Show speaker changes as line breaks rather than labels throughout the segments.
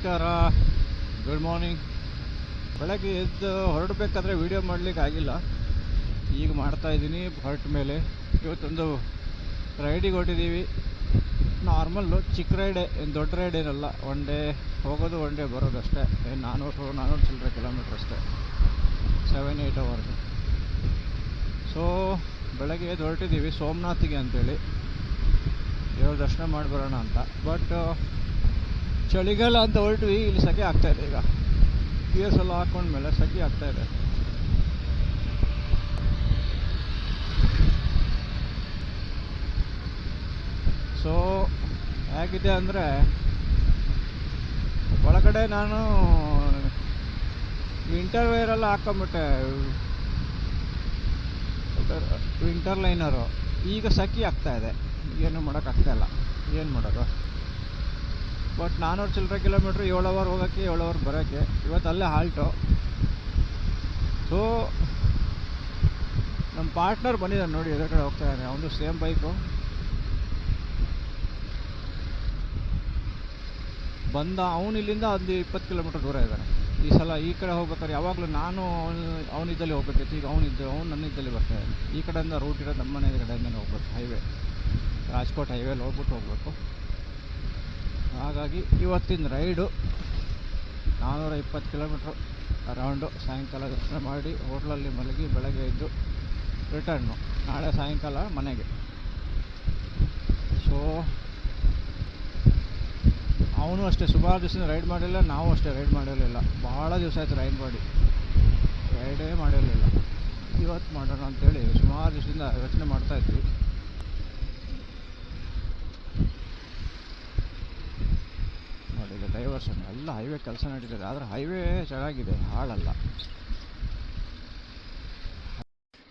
ನಮಸ್ಕಾರ, good morning. ಬೆಳಗ್ಗೆ ಎದ್ದು ಹೊರಡಬೇಕಾದ್ರೆ ವೀಡಿಯೋ ಮಾಡಲಿಕ್ಕೆ ಆಗಿಲ್ಲ, ಈಗ ಮಾಡ್ತಾಯಿದ್ದೀನಿ ಹೊರಟ ಮೇಲೆ. ಇವತ್ತೊಂದು ರೈಡಿಗೆ ಹೊರಟಿದ್ದೀವಿ. ನಾರ್ಮಲ್ಲು ಚಿಕ್ಕ ರೈಡೇ, ಏನು ದೊಡ್ಡ ರೈಡ್ ಏನಲ್ಲ. ಒನ್ ಡೇ ಹೋಗೋದು ಒನ್ ಡೇ ಬರೋದು ಅಷ್ಟೇ. ಏನು 400 ಚಿಲ್ಲರೆ ಕಿಲೋಮೀಟ್ರ್ ಅಷ್ಟೇ, 7-8 ಅವರ್ಸು. ಸೊ ಬೆಳಗ್ಗೆ ಎದ್ದು ಹೊರಟಿದ್ದೀವಿ ಸೋಮನಾಥಿಗೆ ಅಂತೇಳಿ, ದೇವ್ರ ದರ್ಶನ ಮಾಡಿ ಬರೋಣ ಅಂತ. ಬಟ್ ಚಳಿಗಾಲ ಅಂತ ಹೊರಟ್ವಿ, ಇಲ್ಲಿ ಸೆಕೆ ಆಗ್ತಾಯಿದೆ. ಈಗ ಗೇರ್ಸ್ ಎಲ್ಲ ಹಾಕೊಂಡ್ಮೇಲೆ ಸೆಕೆ ಆಗ್ತಾಯಿದೆ. ಸೊ ಹೇಗಿದೆ ಅಂದರೆ, ಒಳಗಡೆ ನಾನು ವಿಂಟರ್ ವೇರೆಲ್ಲ ಹಾಕೊಂಬಿಟ್ಟೆ, ವಿಂಟರ್ ಲೈನರು. ಈಗ ಸೆಕೆ ಆಗ್ತಾಯಿದೆ, ಏನು ಮಾಡೋಕ್ಕಾಗ್ತಾಯಿಲ್ಲ, ಏನು ಮಾಡೋದು. ಬಟ್ 400 ಚಿಲ್ಲರೆ ಕಿಲೋಮೀಟ್ರ್, 7 ಅವರ್ ಹೋಗೋಕ್ಕೆ 7 ಅವರ್ ಬರೋಕ್ಕೆ. ಇವತ್ತು ಅಲ್ಲೇ ಹಾಲ್ಟು. ಸೊ ನಮ್ಮ ಪಾರ್ಟ್ನರ್ ಬಂದಿದ್ದಾನೆ ನೋಡಿ, ಎದುರುಗಡೆ ಹೋಗ್ತಾ ಇದ್ದಾನೆ. ಅವನು ಸೇಮ್ ಬೈಕು. ಅವನು ಇಲ್ಲಿಂದ ಒಂದು 20 ಕಿಲೋಮೀಟ್ರ್ ದೂರ ಇದ್ದಾನೆ. ಈ ಸಲ ಈ ಕಡೆ ಹೋಗ್ಬೇಕಾದ್ರೆ ಯಾವಾಗಲೂ ನಾನು ಅವನಿದ್ದಲ್ಲಿ ಹೋಗ್ಬೇಕಿತ್ತು, ಈಗ ಅವನು ನನ್ನಿದ್ದಲ್ಲಿ ಬರ್ತಾ ಇದ್ದಾನೆ. ಈ ಕಡೆಯಿಂದ ರೂಟ್ ಇರೋದು ನಮ್ಮ ಮನೆ ಕಡೆಯಿಂದನೇ ಹೋಗ್ಬೇಕು, ಹೈವೇ, ರಾಜ್ಕೋಟ್ ಹೈವೇಲಿ ಹೋಗ್ಬೇಕು. ಹಾಗಾಗಿ ಇವತ್ತಿನ ರೈಡು 420 ಕಿಲೋಮೀಟ್ರು ಅರೌಂಡು. ಸಾಯಂಕಾಲ ದರ್ಶನ ಮಾಡಿ ಹೋಟ್ಲಲ್ಲಿ ಮಲಗಿ ಬೆಳಗ್ಗೆ ಎದ್ದು ರಿಟರ್ನು ನಾಳೆ ಸಾಯಂಕಾಲ ಮನೆಗೆ. ಸೊ ಅವನು ಅಷ್ಟೇ ಸುಮಾರು ದಿವಸ ರೈಡ್ ಮಾಡಿಲ್ಲ, ನಾವು ಅಷ್ಟೇ ರೈಡ್ ಮಾಡಿರಲಿಲ್ಲ. ಭಾಳ ದಿವಸ ಆಯಿತು ರೈಡೇ ಮಾಡಿರಲಿಲ್ಲ. ಇವತ್ತು ಮಾಡೋಣ ಅಂತೇಳಿ ಸುಮಾರು ದಿವಸದಿಂದ ಯೋಚನೆ ಮಾಡ್ತಾಯಿದ್ವಿ. ನೋಡಿ, ಈಗ ಡೈವರ್ಷನ್ ಎಲ್ಲ ಹೈವೇ ಕೆಲಸ ನಡೀತದೆ, ಆದರೆ ಹೈವೇ ಚೆನ್ನಾಗಿದೆ, ಹಾಳಲ್ಲ.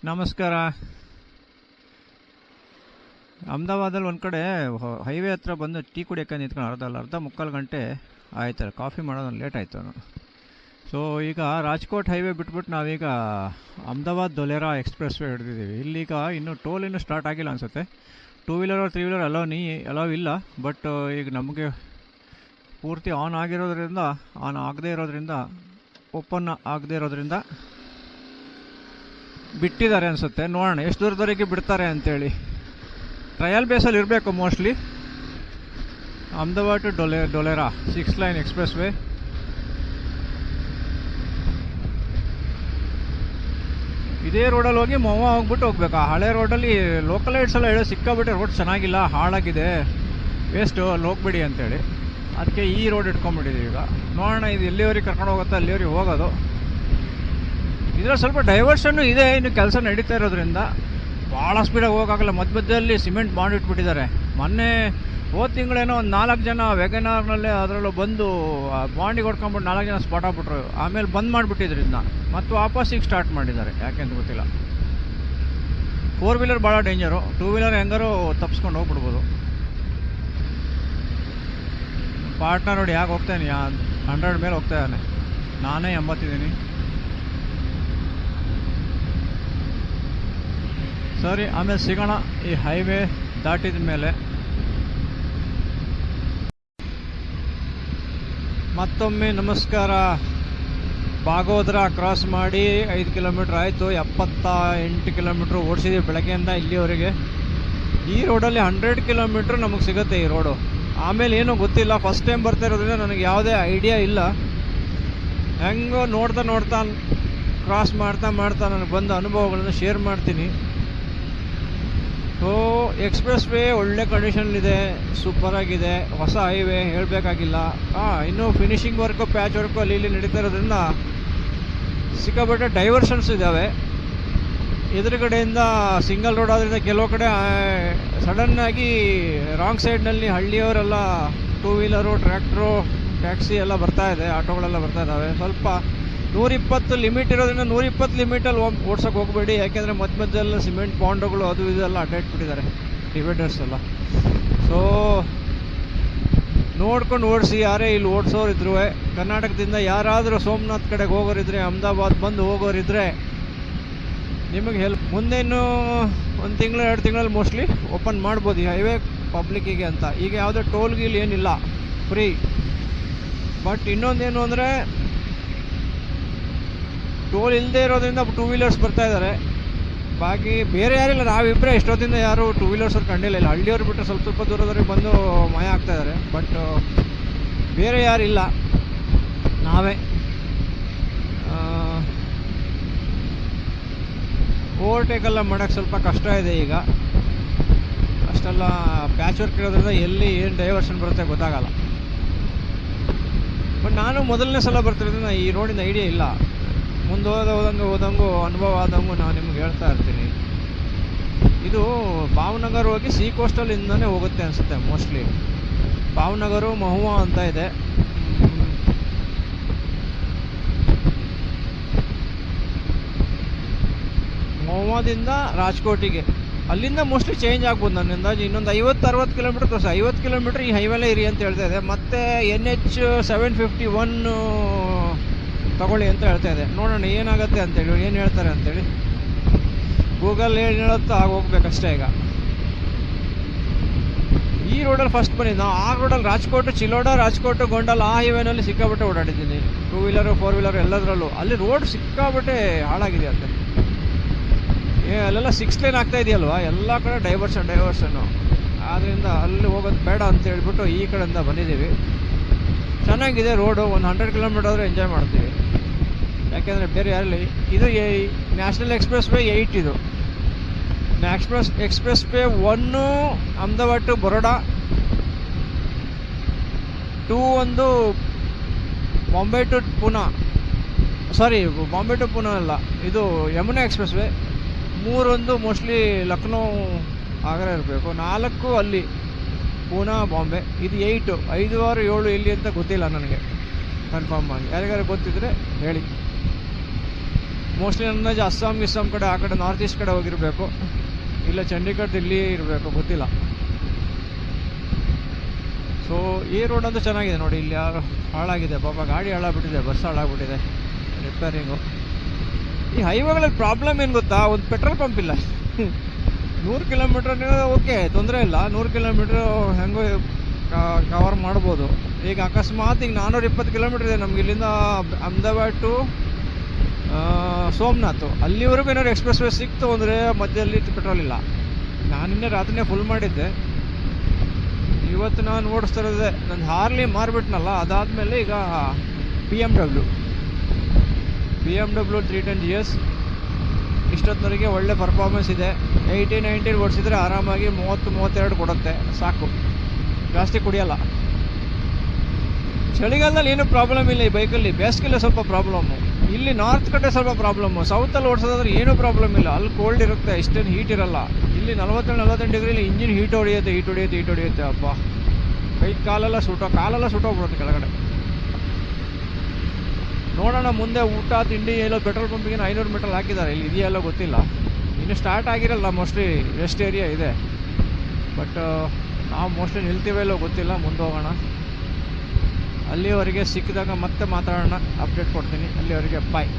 ನಮಸ್ಕಾರ. ಅಹಮದಾಬಾದಲ್ಲಿ ಒಂದು ಕಡೆ ಹೈವೇ ಹತ್ರ ಬಂದು ಟೀ ಕುಡಿಯೋಕ್ಕೆ ನಿಂತ್ಕೊಂಡು ಅರ್ಧ ಮುಕ್ಕಾಲು ಗಂಟೆ ಆಯ್ತು. ಕಾಫಿ ಮಾಡೋದು ಲೇಟ್ ಆಯಿತು ನಾನು. ಸೊ ಈಗ ರಾಜ್ಕೋಟ್ ಹೈವೇ ಬಿಟ್ಬಿಟ್ಟು ನಾವೀಗ ಅಹಮದಾಬಾದ್ ದೊಲೇರಾ ಎಕ್ಸ್ಪ್ರೆಸ್ ವೇ ಹಿಡಿದಿದ್ದೀವಿ. ಇಲ್ಲೀಗ ಇನ್ನೂ ಟೋಲ್ ಇನ್ನೂ ಸ್ಟಾರ್ಟ್ ಆಗಿಲ್ಲ ಅನಿಸುತ್ತೆ. 2 ವೀಲರ್ 3 ವೀಲರ್ ಅಲೋ ಇಲ್ಲ. ಬಟ್ ಈಗ ನಮಗೆ ಪೂರ್ತಿ ಆನ್ ಆಗದೇ ಓಪನ್ ಆಗದೇ ಇರೋದ್ರಿಂದ ಬಿಟ್ಟಿದ್ದಾರೆ ಅನಿಸುತ್ತೆ. ನೋಡೋಣ ಎಷ್ಟು ದೂರದವರೆಗೆ ಬಿಡ್ತಾರೆ ಅಂತೇಳಿ. ಟ್ರಯಲ್ ಬೇಸಲ್ಲಿ ಇರಬೇಕು mostly. Ahmedabad to Dholera 6 line expressway. ಇದೇ ರೋಡಲ್ಲಿ ಹೋಗಿ ಹೋಗ್ಬಿಟ್ಟು ಹೋಗ್ಬೇಕು. ಆ ಹಳೆ ರೋಡಲ್ಲಿ ಲೋಕಲ್ ಲೈಟ್ಸ್ ಎಲ್ಲ ಹೇಳೋ ಸಿಕ್ಕಾಬಿಟ್ಟೆ ರೋಡ್ ಚೆನ್ನಾಗಿಲ್ಲ, ಹಾಳಾಗಿದೆ, ವೇಸ್ಟು, ಅಲ್ಲಿ ಹೋಗ್ಬಿಡಿ ಅಂತೇಳಿ. ಅದಕ್ಕೆ ಈ ರೋಡ್ ಇಟ್ಕೊಂಡ್ಬಿಟ್ಟಿದ್ದೀವಿ. ಈಗ ನೋಡೋಣ ಇದು ಎಲ್ಲಿವರೆಗೆ ಕರ್ಕೊಂಡು ಹೋಗುತ್ತೆ, ಅಲ್ಲಿವರೆಗೆ ಹೋಗೋದು. ಇದರಲ್ಲಿ ಸ್ವಲ್ಪ ಡೈವರ್ಷನ್ನು ಇದೆ, ಇನ್ನು ಕೆಲಸ ನಡೀತಾ ಇರೋದ್ರಿಂದ ಭಾಳ ಸ್ಪೀಡಾಗಿ ಹೋಗೋಕ್ಕಾಗಲ್ಲ. ಮಧ್ಯದಲ್ಲಿ ಸಿಮೆಂಟ್ ಮಾಡಿಟ್ಬಿಟ್ಟಿದ್ದಾರೆ. ಮೊನ್ನೆ ಹೋದ ತಿಂಗಳೇನೋ ಒಂದು 4 ಜನ ವ್ಯಾಗನಾರ್ನಲ್ಲೇ ಅದರಲ್ಲೂ ಬಂದು ಬಾಂಡಿಗೆ ಹೊಡ್ಕೊಂಬಿಟ್ಟು 4 ಜನ ಸ್ಪಾಟ್ ಆಗ್ಬಿಟ್ರು. ಆಮೇಲೆ ಬಂದ್ ಮಾಡಿಬಿಟ್ಟಿದ್ರಿಂದ ಮತ್ತು ವಾಪಸ್ ಈಗ ಸ್ಟಾರ್ಟ್ ಮಾಡಿದ್ದಾರೆ, ಯಾಕೆಂತ ಗೊತ್ತಿಲ್ಲ. 4 ವೀಲರ್ ಭಾಳ ಡೇಂಜರು, 2 ವೀಲರ್ ಹೆಂಗಾರು ತಪ್ಪಿಸ್ಕೊಂಡು ಹೋಗ್ಬಿಡ್ಬೋದು. ಪಾರ್ಟ್ನರ್ ನೋಡಿ ಯಾಕೆ ಹೋಗ್ತಾನೆ, 100 ಮೇಲೆ ಹೋಗ್ತಾ ಇದ್ದಾನೆ, ನಾನೇ 80 ಇದ್ದೀನಿ. ಸರಿ, ಆಮೇಲೆ ಸಿಗೋಣ ಈ ಹೈವೇ ದಾಟಿದ ಮೇಲೆ. ಮತ್ತೊಮ್ಮೆ ನಮಸ್ಕಾರ. ಬಾಗೋದ್ರಾ ಕ್ರಾಸ್ ಮಾಡಿ 5 ಕಿಲೋಮೀಟ್ರ್ ಆಯಿತು. 78 ಕಿಲೋಮೀಟ್ರ್ ಓಡಿಸಿದ್ದೀವಿ ಬೆಳಗ್ಗೆಯಿಂದ ಇಲ್ಲಿವರೆಗೆ. ಈ ರೋಡಲ್ಲಿ 100 ಕಿಲೋಮೀಟ್ರ್ ನಮಗೆ ಸಿಗುತ್ತೆ ಈ ರೋಡು. ಆಮೇಲೆ ಏನೂ ಗೊತ್ತಿಲ್ಲ, ಫಸ್ಟ್ ಟೈಮ್ ಬರ್ತಾ ಇರೋದ್ರಿಂದ ನನಗೆ ಯಾವುದೇ ಐಡಿಯಾ ಇಲ್ಲ. ಹೆಂಗೋ ನೋಡ್ತಾ ಕ್ರಾಸ್ ಮಾಡ್ತಾ ನನಗೆ ಬಂದ ಅನುಭವಗಳನ್ನು ಶೇರ್ ಮಾಡ್ತೀನಿ. ಸೊ ಎಕ್ಸ್ಪ್ರೆಸ್ ವೇ ಒಳ್ಳೆ ಕಂಡೀಷನ್ಲಿದೆ, ಸೂಪರಾಗಿದೆ, ಹೊಸ ಹೈವೇ, ಹೇಳಬೇಕಾಗಿಲ್ಲ. ಇನ್ನೂ ಫಿನಿಷಿಂಗ್ ವರ್ಕು, ಪ್ಯಾಚ್ ವರ್ಕು ಅಲ್ಲಿ ಇಲ್ಲಿ ನಡೀತಾ ಇರೋದ್ರಿಂದ ಸಿಕ್ಕಾಪಟ್ಟೆ ಡೈವರ್ಷನ್ಸ್ ಇದ್ದಾವೆ. ಎದುರುಗಡೆಯಿಂದ ಸಿಂಗಲ್ ರೋಡ್ ಆದ್ರಿಂದ ಕೆಲವು ಕಡೆ ಸಡನ್ನಾಗಿ ರಾಂಗ್ ಸೈಡ್ನಲ್ಲಿ ಹಳ್ಳಿಯವರೆಲ್ಲ 2 ವೀಲರು, ಟ್ರ್ಯಾಕ್ಟ್ರು, ಟ್ಯಾಕ್ಸಿ ಎಲ್ಲ ಬರ್ತಾ ಇದೆ, ಆಟೋಗಳೆಲ್ಲ ಬರ್ತಾ ಇದ್ದಾವೆ. ಸ್ವಲ್ಪ 120 ಲಿಮಿಟ್ ಇರೋದ್ರಿಂದ 120 ಲಿಮಿಟಲ್ಲಿ ಓಡ್ಸೋಕೆ ಹೋಗಬೇಡಿ, ಯಾಕೆಂದರೆ ಮಧ್ಯೆಲ್ಲ ಸಿಮೆಂಟ್ ಪಾಂಡುಗಳು ಅದು ಇದೆಲ್ಲ ಅಡ್ಡಾಡ್ಬಿಟ್ಟಿದ್ದಾರೆ, ಡಿವೈಡರ್ಸ್ ಎಲ್ಲ. ಸೊ ನೋಡ್ಕೊಂಡು ಓಡಿಸಿ. ಯಾರೇ ಇಲ್ಲಿ ಓಡಿಸೋರಿದ್ರು, ಕರ್ನಾಟಕದಿಂದ ಯಾರಾದರೂ ಸೋಮನಾಥ್ ಕಡೆಗೆ ಹೋಗೋರಿದ್ರೆ, ಅಹಮದಾಬಾದ್ ಬಂದು ಹೋಗೋರಿದ್ರೆ ನಿಮಗೆ ಹೆಲ್ಪ್. ಮುಂದೆ ಇನ್ನೂ 1 ತಿಂಗಳು 2 ತಿಂಗಳಲ್ಲಿ ಮೋಸ್ಟ್ಲಿ ಓಪನ್ ಮಾಡ್ಬೋದು ಈ ಹೈವೇ ಪಬ್ಲಿಕ್ಕಿಗೆ ಅಂತ. ಈಗ ಯಾವುದೇ ಟೋಲ್ ಗೀಲ್ ಏನಿಲ್ಲ, ಫ್ರೀ. ಬಟ್ ಇನ್ನೊಂದೇನು ಅಂದರೆ ಟೋಲ್ ಇಲ್ಲದೆ ಇರೋದ್ರಿಂದ 2 ವೀಲರ್ಸ್ ಬರ್ತಾ ಇದ್ದಾರೆ. ಬಾಕಿ ಬೇರೆ ಯಾರಿಲ್ಲ, ನಾವಿಬ್ಬರೇ ಎಷ್ಟೊತ್ತಿಂದ ಯಾರು 2 ವೀಲರ್ಸ್ ಅವ್ರು ಕಂಡಿಲ್ಲ. ಇಲ್ಲ, ಹಳ್ಳಿಯವ್ರು ಬಿಟ್ಟರೆ ಸ್ವಲ್ಪ ದೂರದವ್ರಿಗೆ ಬಂದು ಮಾಯ ಆಗ್ತಾ ಇದ್ದಾರೆ. ಬಟ್ ಬೇರೆ ಯಾರಿಲ್ಲ, ನಾವೇ. ಓವರ್ಟೇಕ್ ಎಲ್ಲ ಮಾಡೋಕ್ಕೆ ಸ್ವಲ್ಪ ಕಷ್ಟ ಇದೆ ಈಗ. ಅಷ್ಟೆಲ್ಲ ಪ್ಯಾಚ್ ವರ್ಕ್ ಇರೋದ್ರಿಂದ ಎಲ್ಲಿ ಏನು ಡೈವರ್ಷನ್ ಬರುತ್ತೆ ಗೊತ್ತಾಗಲ್ಲ. ಬಟ್ ನಾನು ಮೊದಲನೇ ಸಲ ಬರ್ತಿರೋದ್ರಿಂದ ಈ ರೋಡಿಂದ ಐಡಿಯಾ ಇಲ್ಲ. ಮುಂದೆ ಹೋದಂಗೂ ಅನುಭವ ಆದಂಗೂ ನಾನು ನಿಮ್ಗೆ ಹೇಳ್ತಾ ಇರ್ತೀನಿ. ಇದು ಭಾವನಗರ್ ಹೋಗಿ ಸಿ ಕೋಸ್ಟಲ್ಲಿಂದನೇ ಹೋಗುತ್ತೆ ಅನಿಸುತ್ತೆ ಮೋಸ್ಟ್ಲಿ. ಭಾವನಗರು ಮಹುವಾ ಅಂತ ಇದೆ. ಮಹುವಾದಿಂದ ರಾಜ್ಕೋಟಿಗೆ, ಅಲ್ಲಿಂದ ಮೋಸ್ಟ್ಲಿ ಚೇಂಜ್ ಆಗ್ಬೋದು ನನ್ನ ಅಂದಾಜು. ಇನ್ನೊಂದು 50-60 ಕಿಲೋಮೀಟ್ರ್ ತೋರಿಸ, 50 ಕಿಲೋಮೀಟ್ರ್ ಈ ಹೈವೇಲೇ ಇರಿ ಅಂತ ಹೇಳ್ತಾ ಇದೆ. ಮತ್ತು NH 751 ತಗೊಳ್ಳಿ ಅಂತ ಹೇಳ್ತಾ ಇದೆ. ನೋಡೋಣ ಏನಾಗುತ್ತೆ ಅಂತೇಳಿ, ಏನು ಹೇಳ್ತಾರೆ ಅಂತೇಳಿ. ಗೂಗಲ್ ಏನು ಹೇಳುತ್ತೋ ಆಗ ಹೋಗ್ಬೇಕಷ್ಟೇ. ಈಗ ಈ ರೋಡಲ್ಲಿ ಫಸ್ಟ್ ಬಂದಿದ್ದು ನಾವು. ಆ ರೋಡಲ್ಲಿ ರಾಜ್ಕೋಟು, ಚಿಲೋಡ, ರಾಜ್ಕೋಟು, ಗೊಂಡಲ್ ಆ ಹೈವೇನಲ್ಲಿ ಸಿಕ್ಕಾಬಟ್ಟೆ ಓಡಾಡಿದ್ದೀನಿ. 2 ವೀಲರು 4 ವೀಲರು ಎಲ್ಲದರಲ್ಲೂ. ಅಲ್ಲಿ ರೋಡ್ ಸಿಕ್ಕಾಬಟ್ಟೆ ಹಾಳಾಗಿದೆ ಅಂತೆ. ಅಲ್ಲೆಲ್ಲ 6 ಲೇನ್ ಆಗ್ತಾ ಇದೆಯಲ್ವಾ, ಎಲ್ಲ ಕಡೆ ಡೈವರ್ಷನ್ನು. ಆದ್ದರಿಂದ ಅಲ್ಲಿ ಹೋಗೋದು ಬೇಡ ಅಂತ ಹೇಳ್ಬಿಟ್ಟು ಈ ಕಡೆಯಿಂದ ಬಂದಿದ್ದೀವಿ. ಚೆನ್ನಾಗಿದೆ ರೋಡು. ಒಂದು 100 ಕಿಲೋಮೀಟರ್ ಆದರೆ ಎಂಜಾಯ್ ಮಾಡ್ತೀವಿ. ಯಾಕೆಂದರೆ ಬೇರೆ ಯಾರಲ್ಲಿ ಇದು ನ್ಯಾಷನಲ್ ಎಕ್ಸ್ಪ್ರೆಸ್ ವೇ 8 ಇದು. Expressway 1 Ahmedabad to Baroda, 2 ಒಂದು Bombay to Pune, sorry Bombay to Pune ಅಲ್ಲ, ಇದು ಯಮುನಾ ಎಕ್ಸ್ಪ್ರೆಸ್ ವೇ. 3 ಒಂದು ಮೋಸ್ಟ್ಲಿ ಲಕ್ನೋ ಆಗ್ರಾ ಇರಬೇಕು. 4 ಅಲ್ಲಿ ಪೂನಾ ಬಾಂಬೆ. ಇದು 8, 5, 6, 7 ಎಲ್ಲಿ ಅಂತ ಗೊತ್ತಿಲ್ಲ ನನಗೆ ಕನ್ಫರ್ಮ್ ಆಗಿ. ಯಾರಿಗಾರು ಗೊತ್ತಿದ್ರೆ ಹೇಳಿ. ಮೋಸ್ಟ್ಲಿ ನನ್ನ ಅಸ್ಸಾಂ ಕಡೆ, ಆ ಕಡೆ ನಾರ್ತ್ ಈಸ್ಟ್ ಕಡೆ ಹೋಗಿರಬೇಕು, ಇಲ್ಲ ಚಂಡೀಗಢ ದಿಲ್ಲಿ ಇರಬೇಕು, ಗೊತ್ತಿಲ್ಲ. ಸೊ ಈ ರೋಡ್ ಅಂತೂ ಚೆನ್ನಾಗಿದೆ ನೋಡಿ. ಇಲ್ಲಿ ಯಾರು ಹಾಳಾಗಿದೆ ಪಾಪ, ಗಾಡಿ ಹಾಳಾಗ್ಬಿಟ್ಟಿದೆ, ಬಸ್ ಹಾಳಾಗ್ಬಿಟ್ಟಿದೆ, ರಿಪೇರಿಂಗು. ಈ ಹೈವೇಗಳಲ್ಲಿ ಪ್ರಾಬ್ಲಮ್ ಏನು ಗೊತ್ತಾ, ಒಂದು ಪೆಟ್ರೋಲ್ ಪಂಪ್ ಇಲ್ಲ. 100 ಕಿಲೋಮೀಟ್ರ್ ಓಕೆ, ತೊಂದರೆ ಇಲ್ಲ. 100 ಕಿಲೋಮೀಟ್ರ್ ಹೆಂಗೋ ಕವರ್ ಮಾಡ್ಬೋದು. ಈಗ ಅಕಸ್ಮಾತ್ ಈಗ 420 ಕಿಲೋಮೀಟ್ರ್ ಇದೆ ನಮ್ಗೆ ಇಲ್ಲಿಂದ ಅಹಮದಾಬಾದ್ ಟು ಸೋಮನಾಥ್. ಅಲ್ಲಿವರೆಗೂ ಏನಾದ್ರು ಎಕ್ಸ್ಪ್ರೆಸ್ ವೇ ಸಿಕ್ತು ಅಂದರೆ ಮಧ್ಯದಲ್ಲಿ ಪೆಟ್ರೋಲ್ ಇಲ್ಲ. ನಾನಿನ್ನೇ ರಾತ್ರಿನೇ ಫುಲ್ ಮಾಡಿದ್ದೆ. ಇವತ್ತು ನಾನು ಓಡಿಸ್ತಾ ಇರೋದೆ ನನ್ನ ಹಾರ್ಲಿ ಮಾರ್ಬಿಟ್ನಲ್ಲ, ಅದಾದಮೇಲೆ ಈಗ BMW 310 GS. ಇಷ್ಟೊತ್ತಿನವರೆಗೆ ಒಳ್ಳೆ ಪರ್ಫಾರ್ಮೆನ್ಸ್ ಇದೆ. 80-90 ಓಡಿಸಿದ್ರೆ ಆರಾಮಾಗಿ 30-32 ಕೊಡುತ್ತೆ, ಸಾಕು, ಜಾಸ್ತಿ ಕುಡಿಯಲ್ಲ. ಚಳಿಗಾಲದಲ್ಲಿ ಏನೂ ಪ್ರಾಬ್ಲಮ್ ಇಲ್ಲ ಈ ಬೈಕಲ್ಲಿ. ಬೇಸಿಗೆಲ್ಲ ಸ್ವಲ್ಪ ಪ್ರಾಬ್ಲಮ್ಮು. ಇಲ್ಲಿ ನಾರ್ತ್ ಕಡೆ ಸ್ವಲ್ಪ ಪ್ರಾಬ್ಲಮ್ಮು. ಸೌತಲ್ಲಿ ಓಡಿಸೋದಾದ್ರೆ ಏನೂ ಪ್ರಾಬ್ಲಮ್ ಇಲ್ಲ. ಅಲ್ಲಿ ಕೋಲ್ಡ್ ಇರುತ್ತೆ, ಇಷ್ಟೇನು ಹೀಟ್ ಇರಲ್ಲ. ಇಲ್ಲಿ 47-48 ಡಿಗ್ರಿಲಿ ಇಂಜಿನ್ ಹೀಟ್ ಹೊಡಿಯುತ್ತೆ. ಅಪ್ಪ, ಕೈ ಕಾಲೆಲ್ಲ ಸುಟ್ಟೋಗ್ಬಿಡುತ್ತೆ ಕೆಳಗಡೆ. ನೋಡೋಣ ಮುಂದೆ ಊಟ ತಿಂಡಿ ಎಲ್ಲೋ ಪೆಟ್ರೋಲ್ ಪಂಪಿಗೆ 500 ಮೀಟರ್ ಹಾಕಿದ್ದಾರೆ. ಇಲ್ಲಿ ಇದೆಯಲ್ಲೋ ಗೊತ್ತಿಲ್ಲ, ಇನ್ನೂ ಸ್ಟಾರ್ಟ್ ಆಗಿರಲ್ಲ. ಮೋಸ್ಟ್ಲಿ ರೆಸ್ಟ್ ಏರಿಯಾ ಇದೆ. ಬಟ್ ನಾವು ಮೋಸ್ಟ್ಲಿ ನಿಲ್ತೀವೋ ಇಲ್ಲೋ ಗೊತ್ತಿಲ್ಲ. ಮುಂದೆ ಹೋಗೋಣ. ಅಲ್ಲಿವರೆಗೆ ಸಿಕ್ಕಿದಾಗ ಮತ್ತೆ ಮಾತಾಡೋಣ, ಅಪ್ಡೇಟ್ ಕೊಡ್ತೀನಿ. ಅಲ್ಲಿವರೆಗೆ ಬಾಯ್.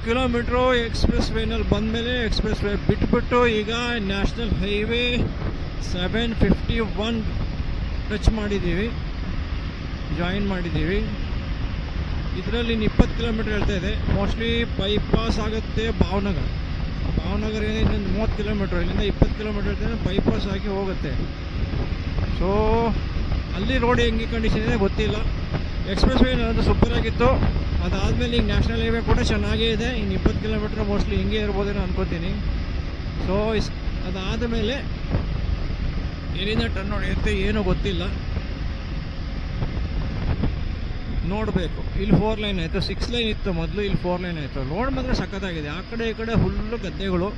ಕಿಲೋಮೀಟ್ರು ಎಕ್ಸ್ಪ್ರೆಸ್ ವೇನಲ್ಲಿ ಬಂದಮೇಲೆ ಎಕ್ಸ್ಪ್ರೆಸ್ ವೇ ಬಿಟ್ಬಿಟ್ಟು ಈಗ ನ್ಯಾಷನಲ್ ಹೈವೇ 751 ಟಚ್ ಮಾಡಿದ್ದೀವಿ, ಜಾಯಿನ್ ಮಾಡಿದ್ದೀವಿ. ಇದರಲ್ಲಿ 20 ಕಿಲೋಮೀಟ್ರ್ ಹೇಳ್ತಾ ಇದೆ. ಮೋಸ್ಟ್ಲಿ ಬೈಪಾಸ್ ಆಗುತ್ತೆ ಭಾವನಗರ ಏನೇ ಇನ್ನೊಂದು 30 ಕಿಲೋಮೀಟ್ರ್, ಇಲ್ಲಿಂದ 20 ಕಿಲೋಮೀಟ್ರ್ ಹೇಳ್ತಾ ಬೈಪಾಸ್ ಆಗಿ ಹೋಗುತ್ತೆ. ಸೊ ಅಲ್ಲಿ ರೋಡ್ ಹೆಂಗೆ ಕಂಡೀಷನ್ ಇದೆ ಗೊತ್ತಿಲ್ಲ. ಎಕ್ಸ್ಪ್ರೆಸ್ ವೇ ಅದು ಸೂಪರಾಗಿತ್ತು. ಅದಾದಮೇಲೆ ಈಗ ನ್ಯಾಷನಲ್ ಹೈವೇ ಕೂಡ ಚೆನ್ನಾಗೇ ಇದೆ. ಇನ್ನು 20 ಕಿಲೋಮೀಟ್ರ್ ಮೋಸ್ಟ್ಲಿ ಹಿಂಗೆ ಇರ್ಬೋದೇನೋ ಅನ್ಕೋತೀನಿ. ಸೊ ಅದಾದಮೇಲೆ ಎಲ್ಲಿಂದ ಟರ್ನ್ ಹೊಡೆಯುತ್ತೆ ಏನೋ ಗೊತ್ತಿಲ್ಲ. ನೋಡಬೇಕು. ಇಲ್ಲಿ 4 ಲೈನ್ ಆಯಿತು, 6 ಲೈನ್ ಇತ್ತು ಮೊದಲು, ಇಲ್ಲಿ 4 ಲೈನ್ ಆಯಿತು. ರೋಡ್ ಮಾತ್ರ ಸಖತ್ತಾಗಿದೆ. ಆ ಕಡೆ ಈ ಕಡೆ ಫುಲ್ಲು ಗದ್ದೆಗಳು,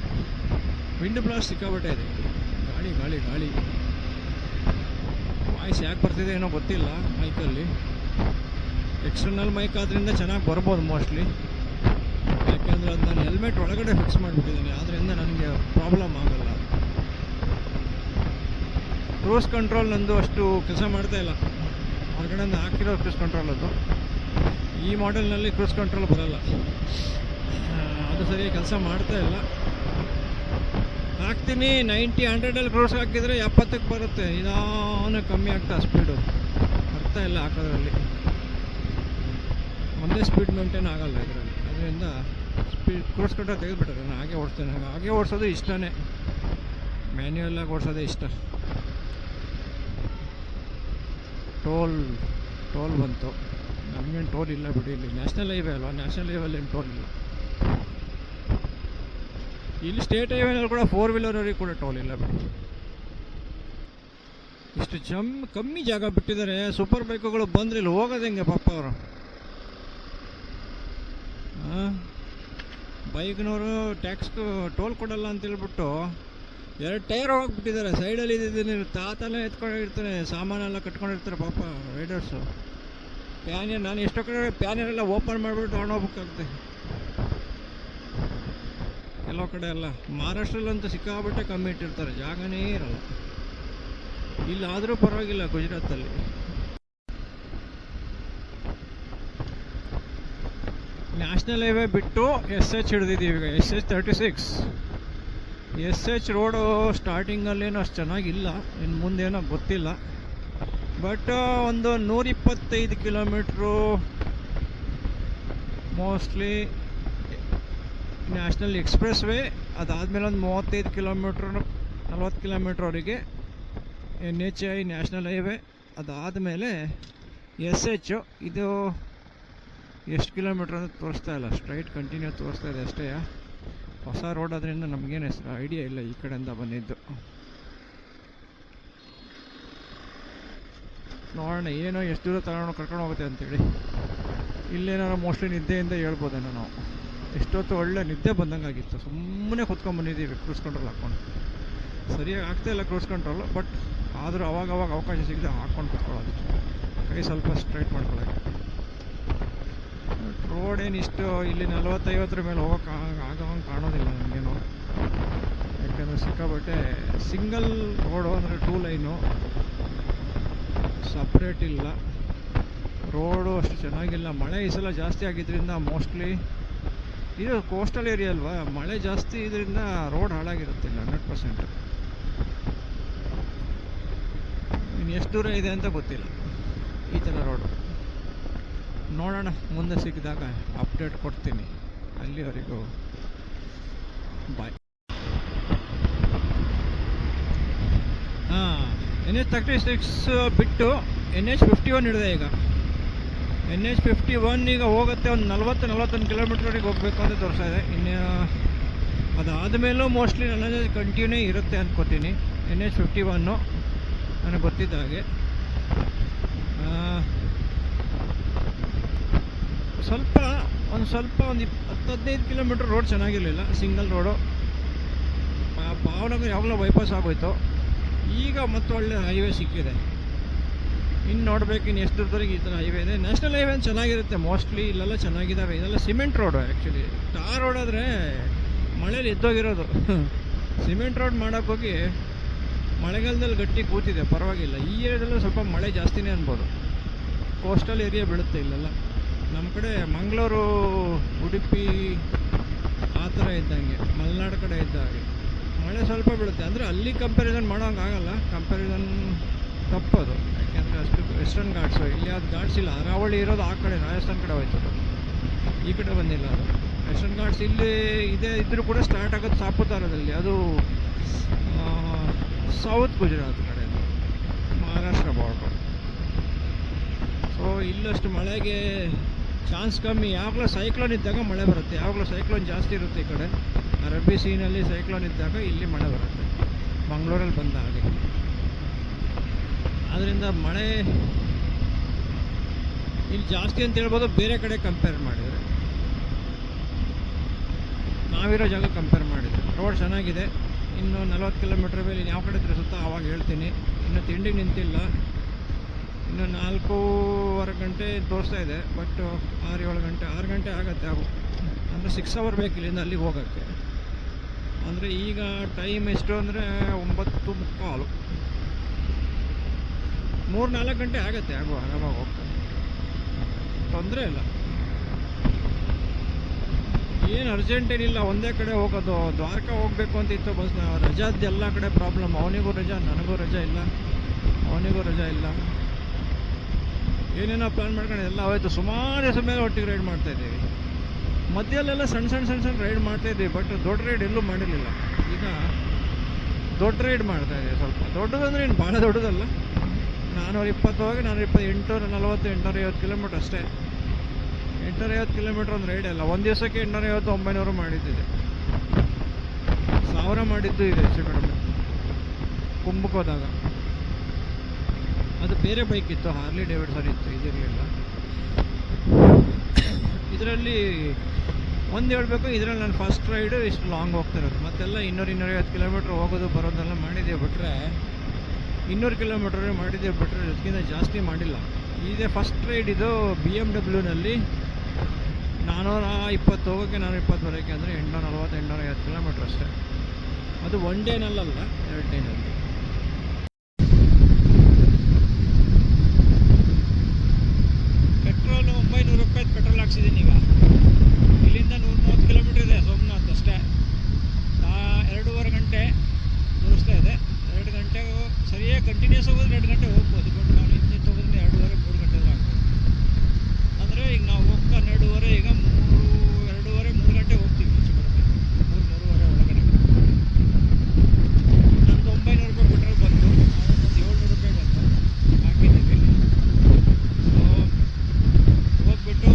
ವಿಂಡ್ ಬ್ಲಾಸ್ಟ್ ಸಿಕ್ಕಾಬಟ್ಟೆ ಇದೆ. ಗಾಳಿ ಗಾಳಿ ಗಾಳಿ. ವಾಯ್ಸ್ ಯಾಕೆ ಬರ್ತಿದೆ ಏನೋ ಗೊತ್ತಿಲ್ಲ ಮೈಕಲ್ಲಿ. ಎಕ್ಸ್ಟರ್ನಲ್ ಮೈಕ್ ಆದ್ದರಿಂದ ಚೆನ್ನಾಗಿ ಬರ್ಬೋದು ಮೋಸ್ಟ್ಲಿ, ಯಾಕೆಂದರೆ ಅದು ನಾನು ಹೆಲ್ಮೆಟ್ ಒಳಗಡೆ ಫಿಕ್ಸ್ ಮಾಡಿಬಿಟ್ಟಿದ್ದೀನಿ, ಆದ್ದರಿಂದ ನನಗೆ ಪ್ರಾಬ್ಲಮ್ ಆಗಲ್ಲ. ಕ್ರೂಸ್ ಕಂಟ್ರೋಲ್ ನಂದು ಅಷ್ಟು ಕೆಲಸ ಮಾಡ್ತಾ ಇಲ್ಲ, ಹೊರಗಡೆಯಿಂದ ಹಾಕಿರೋ ಕ್ರೂಸ್ ಕಂಟ್ರೋಲ್ ಅದು. ಈ ಮಾಡೆಲ್ನಲ್ಲಿ ಕ್ರೂಸ್ ಕಂಟ್ರೋಲ್ ಬರಲ್ಲ, ಅದು ಸರಿಯಾಗಿ ಕೆಲಸ ಮಾಡ್ತಾ ಇಲ್ಲ. ಹಾಕ್ತೀನಿ 90-100 ಕ್ರೂಸ್ ಹಾಕಿದರೆ 70ಕ್ಕೆ ಬರುತ್ತೆ, ನಿಧಾನ ಕಮ್ಮಿ ಆಗ್ತಾ ಸ್ಪೀಡು. ಅರ್ಥ ಇಲ್ಲ ಹಾಕೋದ್ರಲ್ಲಿ, ಒಂದೇ ಸ್ಪೀಡ್ ಮೇಂಟೈನ್ ಆಗಲ್ಲ ಇದರಲ್ಲಿ. ಅದರಿಂದ ಕ್ರೂಸ್ ಕಂಟ್ರೋಲ್ ತೆಗೆದುಬಿಟ್ರೆ ನಾನು ಹಾಗೆ ಓಡಿಸ್ತೇನೆ. ನನಗೆ ಹಾಗೆ ಓಡಿಸೋದು ಇಷ್ಟನೇ, ಮ್ಯಾನ್ಯುಯಲ್ಲಾಗಿ ಓಡಿಸೋದೇ ಇಷ್ಟ. ಟೋಲ್ ಬಂತು, ನಮಗೇನು ಟೋಲ್ ಇಲ್ಲ ಬಿಡಿ. ಇಲ್ಲಿ ನ್ಯಾಷನಲ್ ಹೈವೇ ಅಲ್ವಾ, ನ್ಯಾಷನಲ್ ಹೈವೇಲಿ ಏನು ಟೋಲ್ ಇಲ್ಲ. ಇಲ್ಲಿ ಸ್ಟೇಟ್ ಹೈವೇನಲ್ಲಿ ಕೂಡ 4 ವೀಲರ್ವರೆಗೆ ಕೂಡ ಟೋಲ್ ಇಲ್ಲ ಬಿಡಿ. ಇಷ್ಟು ಕಮ್ಮಿ ಜಾಗ ಬಿಟ್ಟಿದ್ದಾರೆ. ಸೂಪರ್ ಬೈಕುಗಳು ಬಂದರೆ ಇಲ್ಲಿ ಹೋಗೋದು ಹೆಂಗೆ ಪಾಪ ಅವರು. ಬೈಕ್ನವರು ಟ್ಯಾಕ್ಸ್ಗೂ ಟೋಲ್ ಕೊಡಲ್ಲ ಅಂತೇಳ್ಬಿಟ್ಟು 2 ಟೈರ್ ಹೋಗ್ಬಿಟ್ಟಿದ್ದಾರೆ. ಸೈಡಲ್ಲಿ ಇದ್ದೀನಿ, ತಾತನೇ ಎತ್ಕೊಂಡಿರ್ತಾನೆ, ಸಾಮಾನೆಲ್ಲ ಕಟ್ಕೊಂಡಿರ್ತಾರೆ ಪಾಪ ರೈಡರ್ಸು. ಪ್ಯಾನಿಯರ್, ನಾನು ಎಷ್ಟೋ ಕಡೆ ಪ್ಯಾನಿಯರೆಲ್ಲ ಓಪನ್ ಮಾಡಿಬಿಟ್ಟು ತೊಗೊಂಡೋಗ್ಬೇಕಾಗುತ್ತೆ. ಕೆಲವು ಕಡೆ ಎಲ್ಲ ಮಹಾರಾಷ್ಟ್ರಲ್ಲಂತೂ ಸಿಕ್ಕಾಬಿಟ್ಟೆ ಕಮ್ಮಿ ಇಟ್ಟಿರ್ತಾರೆ, ಜಾಗನೇ ಇರಲ್ಲ. ಇಲ್ಲಾದರೂ ಪರವಾಗಿಲ್ಲ ಗುಜರಾತಲ್ಲಿ. ನ್ಯಾಷನಲ್ ಹೈವೇ ಬಿಟ್ಟು SH ಹಿಡಿದಿದ್ದೀವಿ ಈಗ, SH36. SH ರೋಡು ಸ್ಟಾರ್ಟಿಂಗಲ್ಲೇನೋ ಅಷ್ಟು ಚೆನ್ನಾಗಿಲ್ಲ, ಇನ್ನು ಮುಂದೇನೋ ಗೊತ್ತಿಲ್ಲ. ಬಟ್ ಒಂದು 125 kilometre mostly national express way. ಅದಾದಮೇಲೆ ಒಂದು 35 ಕಿಲೋಮೀಟ್ರ್ 40 ಕಿಲೋಮೀಟ್ರ್ವರೆಗೆ NHI ನ್ಯಾಷನಲ್ ಹೈವೇ. ಅದಾದಮೇಲೆ SH. ಇದು ಎಷ್ಟು ಕಿಲೋಮೀಟ್ರ್ ಅಂತ ತೋರಿಸ್ತಾ ಇಲ್ಲ, ಸ್ಟ್ರೈಟ್ ಕಂಟಿನ್ಯೂ ತೋರಿಸ್ತಾ ಇದೆ ಅಷ್ಟೇ. ಹೊಸ ರೋಡ್ ಅದರಿಂದ ನಮಗೇನು ಐಡಿಯಾ ಇಲ್ಲ ಈ ಕಡೆಯಿಂದ ಬಂದಿದ್ದು. ನೋಡೋಣ ಏನೋ ಎಷ್ಟು ದೂರ ಕರ್ಕೊಂಡು ಹೋಗುತ್ತೆ ಅಂತೇಳಿ. ಇಲ್ಲೇನಾರು ಮೋಸ್ಟ್ಲಿ ನಿದ್ದೆಯಿಂದ ಹೇಳ್ಬೋದೇನೋ ನಾವು. ಎಷ್ಟೊತ್ತು ಒಳ್ಳೆ ನಿದ್ದೆ ಬಂದಂಗಾಗಿತ್ತು, ಸುಮ್ಮನೆ ಕೂತ್ಕೊಂಡ್ಬಂದಿದ್ದೀವಿ ಕ್ರೂಸ್ ಕಂಟ್ರೋಲ್ ಹಾಕ್ಕೊಂಡು. ಸರಿಯಾಗಿ ಆಗ್ತಾಯಿಲ್ಲ ಕ್ರೂಸ್ ಕಂಟ್ರೋಲು, ಬಟ್ ಆದರೂ ಅವಾಗವಾಗ ಅವಕಾಶ ಸಿಗದೆ ಹಾಕ್ಕೊಂಡು ಕೂತ್ಕೊಳ್ಳೋದು, ಕೈ ಸ್ವಲ್ಪ ಸ್ಟ್ರೈಟ್ ಮಾಡ್ಕೊಳ್ಳೋಕೆ. ರೋಡ್ ಏನಿಷ್ಟು ಇಲ್ಲಿ 40-50 ಮೇಲೆ ಹೋಗೋಕೆ ಆಗೋಂಗೆ ಕಾಣೋದಿಲ್ಲ ನನಗೇನು, ಯಾಕೆಂದರೆ ಸಿಕ್ಕಾಬಟ್ಟೆ ಸಿಂಗಲ್ ರೋಡು. ಅಂದರೆ 2 ಲೈನು, ಸಪ್ರೇಟ್ ಇಲ್ಲ. ರೋಡು ಅಷ್ಟು ಚೆನ್ನಾಗಿಲ್ಲ. ಮಳೆ ಈ ಸಲ ಜಾಸ್ತಿ ಆಗಿದ್ದರಿಂದ ಮೋಸ್ಟ್ಲಿ ಇದು ಕೋಸ್ಟಲ್ ಏರಿಯಾ ಅಲ್ವಾ, ಮಳೆ ಜಾಸ್ತಿ ಇದರಿಂದ ರೋಡ್ ಹಾಳಾಗಿರುತ್ತಿಲ್ಲ 100%. ಇನ್ನು ಎಷ್ಟು ದೂರ ಇದೆ ಅಂತ ಗೊತ್ತಿಲ್ಲ ಈ ಥರ ರೋಡು. ನೋಡೋಣ, ಮುಂದೆ ಸಿಕ್ಕಿದಾಗ ಅಪ್ಡೇಟ್ ಕೊಡ್ತೀನಿ. ಅಲ್ಲಿವರೆಗೂ ಬಾಯ್. NH36 ಬಿಟ್ಟು NH51 ಹಿಡಿದೆ ಈಗ. NH51 ಈಗ ಹೋಗುತ್ತೆ, ಒಂದು 40-41 ಕಿಲೋಮೀಟ್ರ್ವರೆಗೆ ಹೋಗಬೇಕು ಅಂತ ತೋರಿಸ್ತಾ ಇದೆ. ಇನ್ನು ಅದಾದಮೇಲೂ ಮೋಸ್ಟ್ಲಿ ನನ್ನ ಕಂಟಿನ್ಯೂ ಇರುತ್ತೆ ಅಂದ್ಕೋತೀನಿ NH51 ನನಗೆ ಗೊತ್ತಿದ್ದ ಹಾಗೆ. ಒಂದು 10-15 ಕಿಲೋಮೀಟ್ರ್ ರೋಡ್ ಚೆನ್ನಾಗಿರಲಿಲ್ಲ, ಸಿಂಗಲ್ ರೋಡು. ಭಾವನಗರ ಯಾವಾಗಲೂ ಬೈಪಾಸ್ ಆಗೋಯ್ತು, ಈಗ ಮತ್ತೆ ಒಳ್ಳೆ ಹೈವೇ ಸಿಕ್ಕಿದೆ. ಇನ್ನು ನೋಡ್ಬೇಕು ಇನ್ನು ಎಷ್ಟು ದೂರದವರೆಗೆ ಈ ಥರ ಹೈವೇ ಇದೆ. ನ್ಯಾಷನಲ್ ಹೈವೇ ಚೆನ್ನಾಗಿರುತ್ತೆ ಮೋಸ್ಟ್ಲಿ, ಇಲ್ಲೆಲ್ಲ ಚೆನ್ನಾಗಿದ್ದಾವೆ. ಇದೆಲ್ಲ cement road actually. Tar road ಆದರೆ ಮಳೇಲಿ ಎದ್ದೋಗಿರೋದು. ಸಿಮೆಂಟ್ ರೋಡ್ ಮಾಡೋಕ್ಕೋಗಿ ಮಳೆಗಾಲದಲ್ಲಿ ಗಟ್ಟಿ ಕೂತಿದೆ, ಪರವಾಗಿಲ್ಲ. ಈ ಏರಿಯಾದಲ್ಲೂ ಸ್ವಲ್ಪ ಮಳೆ ಜಾಸ್ತಿನೇ ಅನ್ಬೋದು. ಕೋಸ್ಟಲ್ ಏರಿಯಾ ಬೀಳುತ್ತೆ ಇಲ್ಲೆಲ್ಲ. ನಮ್ಮ ಕಡೆ ಮಂಗಳೂರು, ಉಡುಪಿ ಆ ಥರ ಇದ್ದಂಗೆ, ಮಲೆನಾಡು ಕಡೆ ಇದ್ದ ಹಾಗೆ ಮಳೆ ಸ್ವಲ್ಪ ಬೀಳುತ್ತೆ. ಅಂದರೆ ಅಲ್ಲಿ ಕಂಪ್ಯಾರಿಸನ್ ಮಾಡೋಂಗಾಗಲ್ಲ, ಕಂಪ್ಯಾರಿಸನ್ ತಪ್ಪದು. ಯಾಕೆಂದರೆ ಅಷ್ಟು ವೆಸ್ಟರ್ನ್ ಘಾಟ್ಸು, ಇಲ್ಲಿ ಅದು ಘಾಟ್ಸ್ ಇಲ್ಲ. ಅರಾವಳಿ ಇರೋದು ಆ ಕಡೆ, ರಾಜಸ್ಥಾನ್ ಕಡೆ ಹೋಯ್ತದು, ಈ ಕಡೆ ಬಂದಿಲ್ಲ ಅದು. ವೆಸ್ಟರ್ನ್ ಘಾಟ್ಸ್ ಇಲ್ಲಿ ಇದೆ, ಇದ್ರೂ ಕೂಡ ಸ್ಟಾರ್ಟ್ ಆಗೋದು ಸಾಪುತಾರದಲ್ಲಿ, ಅದು ಸೌತ್ ಗುಜರಾತ್ ಕಡೆ, ಮಹಾರಾಷ್ಟ್ರ ಬಾರ್ಡ್ರು. ಸೊ ಇಲ್ಲಷ್ಟು ಮಳೆಗೆ ಚಾನ್ಸ್ ಕಮ್ಮಿ. ಯಾವಾಗಲೂ ಸೈಕ್ಲೋನ್ ಇದ್ದಾಗ ಮಳೆ ಬರುತ್ತೆ, ಯಾವಾಗಲೂ ಸೈಕ್ಲೋನ್ ಜಾಸ್ತಿ ಇರುತ್ತೆ ಈ ಕಡೆ. ಅರಬ್ಬಿ ಸೀನಲ್ಲಿ ಸೈಕ್ಲೋನ್ ಇದ್ದಾಗ ಇಲ್ಲಿ ಮಳೆ ಬರುತ್ತೆ, ಮಂಗಳೂರಲ್ಲಿ ಬಂದ ಹಾಗೆ. ಆದ್ದರಿಂದ ಮಳೆ ಇಲ್ಲಿ ಜಾಸ್ತಿ ಅಂತ ಹೇಳ್ಬೋದು ಬೇರೆ ಕಡೆ ಕಂಪೇರ್ ಮಾಡಿದರೆ, ನಾವಿರೋ ಜಾಗ ಕಂಪೇರ್ ಮಾಡಿದರೆ. ರೋಡ್ ಚೆನ್ನಾಗಿದೆ. ಇನ್ನು 40 ಕಿಲೋಮೀಟ್ರ್ ಮೇಲೆ ಯಾವ ಕಡೆ ತಿರುಸುತ್ತಾ ಆವಾಗ ಹೇಳ್ತೀನಿ. ಇನ್ನು ತಿಂಡಿಗೆ ನಿಂತಿಲ್ಲ. ಇನ್ನು 4:15 ಗಂಟೆ ತೋರಿಸ್ತಾ ಇದೆ. ಬಟ್ 6 ಗಂಟೆ ಆಗುತ್ತೆ. ಅಂದರೆ 6 ಅವರ್ ಬೇಕು ಇಲ್ಲಿಂದ ಅಲ್ಲಿಗೆ ಹೋಗೋಕ್ಕೆ. ಅಂದರೆ ಈಗ ಟೈಮ್ ಎಷ್ಟು ಅಂದರೆ 9:15. 3-4 ಗಂಟೆ ಆಗುತ್ತೆ ಆರಾಮಾಗಿ ಹೋಗ್ತಾರೆ, ತೊಂದರೆ ಇಲ್ಲ. ಏನು ಅರ್ಜೆಂಟ್ ಏನಿಲ್ಲ, ಒಂದೇ ಕಡೆ ಹೋಗೋದು. ದ್ವಾರಕಾ ಹೋಗ್ಬೇಕು ಅಂತ ಇತ್ತು ಬಸ್. ರಜಾದ್ದು ಎಲ್ಲ ಕಡೆ ಪ್ರಾಬ್ಲಮ್. ಅವನಿಗೂ ರಜಾ, ನನಗೂ ರಜಾ ಇಲ್ಲ, ಅವನಿಗೂ ರಜಾ ಇಲ್ಲ. ಏನೇನೋ ಪ್ಲ್ಯಾನ್ ಮಾಡ್ಕೊಂಡು ಎಲ್ಲ ಹೋಯ್ತು. ಸುಮಾರು ದಿವಸ ಮೇಲೆ ಒಟ್ಟಿಗೆ ರೈಡ್ ಮಾಡ್ತಾಯಿದ್ದೀವಿ. ಮಧ್ಯದಲ್ಲೆಲ್ಲ ಸಣ್ಣ ರೈಡ್ ಮಾಡ್ತಾಯಿದ್ದೀವಿ. ಬಟ್ ದೊಡ್ಡ ರೈಡ್ ಎಲ್ಲೂ ಮಾಡಿರಲಿಲ್ಲ. ಈಗ ದೊಡ್ಡ ರೈಡ್ ಮಾಡ್ತಾಯಿದ್ದೀವಿ. ಸ್ವಲ್ಪ ದೊಡ್ಡದಂದ್ರೆ ಏನು ಭಾಳ ದೊಡ್ಡದಲ್ಲ. 420 ಹೋಗಿ 840 850 ಕಿಲೋಮೀಟ್ರ್ ಅಷ್ಟೇ. 850 ಕಿಲೋಮೀಟ್ರ್ ಒಂದು ರೈಡ್ ಅಲ್ಲ. ಒಂದು ದಿವಸಕ್ಕೆ 850-900 ಮಾಡಿದ್ದಿದೆ. 1000 ಮಾಡಿದ್ದು ಇದೆ ಹೆಚ್ಚು ಕಡಿಮೆ ಕುಂಭಕ್ಕೆ ಹೋದಾಗ. ಅದು ಬೇರೆ ಬೈಕ್ ಇತ್ತು, ಹಾರ್ಲಿ ಡೇವಿಡ್ಸನ್ ಇತ್ತು, ಇದಿರಲಿಲ್ಲ. ಇದರಲ್ಲಿ ಒಂದು ಹೇಳ್ಬೇಕು, ಇದರಲ್ಲಿ ನಾನು ಫಸ್ಟ್ ರೈಡು ಇಷ್ಟು ಲಾಂಗ್ ಹೋಗ್ತಿರೋದು. ಮತ್ತೆಲ್ಲ 200-250 ಕಿಲೋಮೀಟ್ರ್ ಹೋಗೋದು ಬರೋದೆಲ್ಲ ಮಾಡಿದ್ದೀವಿ. ಬಿಟ್ಟರೆ 200 ಕಿಲೋಮೀಟ್ರ್ ಮಾಡಿದ್ದೀವಿ. ಬಿಟ್ಟರೆ ಅದಕ್ಕಿಂತ ಜಾಸ್ತಿ ಮಾಡಿಲ್ಲ. ಇದೇ ಫಸ್ಟ್ ರೈಡ್ ಇದು. BMW-ನಲ್ಲಿ 420 ಹೋಗೋಕ್ಕೆ 420 ಬರೋಕ್ಕೆ ಅಂದರೆ 840-850 ಕಿಲೋಮೀಟ್ರ್ ಅಷ್ಟೇ. ಅದು 1 ಡೇನಲ್ಲ, 2 ಡೇನಲ್ಲಿ. ಪೆಟ್ರೋಲು 900 ರೂಪಾಯಿ ಪೆಟ್ರೋಲ್ ಹಾಕ್ಸಿದ್ದೀನಿ ಈಗ. ಇಲ್ಲಿಂದ 130 ಕಿಲೋಮೀಟ್ರ್ ಇದೆ ಸೋಮನಾಥ್ ಅಷ್ಟೇ. 2.5 ಗಂಟೆ ತೋರಿಸ್ತಾ ಇದೆ. 2 ಗಂಟೆಗೆ ಸರಿಯಾಗಿ ಕಂಟಿನ್ಯೂಸ್ ಹೋಗೋದು 2 ಗಂಟೆ ಹೋಗ್ಬೋದು. ಬಟ್ ನಾವು ಇಂಜಿನ್ ತೊಗೊಂಡ್ರೆ 2.5-3 ಗಂಟೆ ಆಗ್ಬೋದು. ಅಂದರೆ ಈಗ ನಾವು ಹೋಗ್ತಾ 2.5, ಈಗ 2.5-3 ಗಂಟೆ ಹೋಗ್ತೀವಿ ಹೆಚ್ಚು ಕಡಿಮೆ. 3-3.5 ಒಳಗಡೆ. ನಂದು 900 ರೂಪಾಯಿ ಪೆಟ್ರೋಲ್ ಬಂತು. ಒಂದು 700 ರೂಪಾಯಿ ಬಂತು, ಹಾಕಿದ್ದೀವಿ. ಸೊ ಹೋಗ್ಬಿಟ್ಟು